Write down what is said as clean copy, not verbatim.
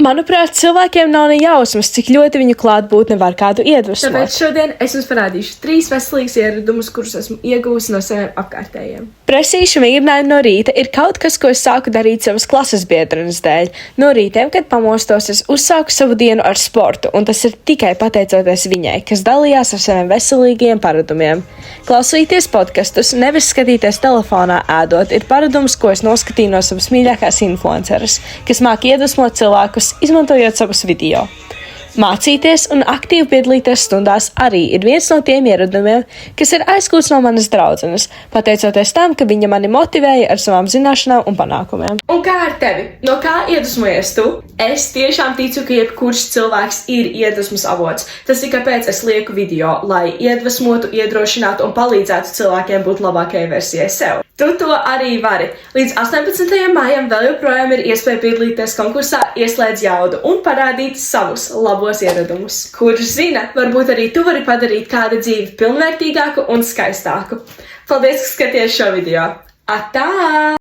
Manuprāt, cilvēkiem nav ne jausmas, cik ļoti viņu klātbūtne var kādu iedvesmot. Tāpēc šodien es jums parādīšu 3 veselīgus ieradumus, kurus esmu iegūsi no saviem apkārtējiem. Presīšu mīgrinājumi no rīta ir kaut kas, ko es sāku darīt savas klases biedrenes dēļ. No rītiem, kad pamostos, es uzsāku savu dienu ar sportu, un tas ir tikai pateicoties viņai, kas dalījās ar saviem veselīgiem paradumiem. Klausīties podkastus, nevis skatīties telefonā ēdot, ir paradums, ko es noskatīju no savas mīļākās influenceres, kas māk iedvesmot cilvēkus, izmantojot savus video. Mācīties un aktīvi piedalīties stundās arī ir viens no tiem ieradumiem, kas ir aizgūts no manas draudzenes, pateicoties tam, ka viņa mani motivēja ar savām zināšanām un panākumiem. Un kā ar tevi? No kā iedvesmojies tu? Es tiešām ticu, ka jebkurš cilvēks ir iedvesmas avots. Tas ir kāpēc es lieku video, lai iedvesmotu, iedrošinātu un palīdzētu cilvēkiem būt labākajai versijai sev. Tu to arī vari. Līdz 18. maijam vēl joprojām ir iespēja piedalīties konkursā Ieslēdz jaudu un parādīt savus labos ieradumus. Kurš zina, varbūt arī tu vari padarīt kādu dzīvi pilnvērtīgāku un skaistāku. Paldies, ka skaties šo video. Atā!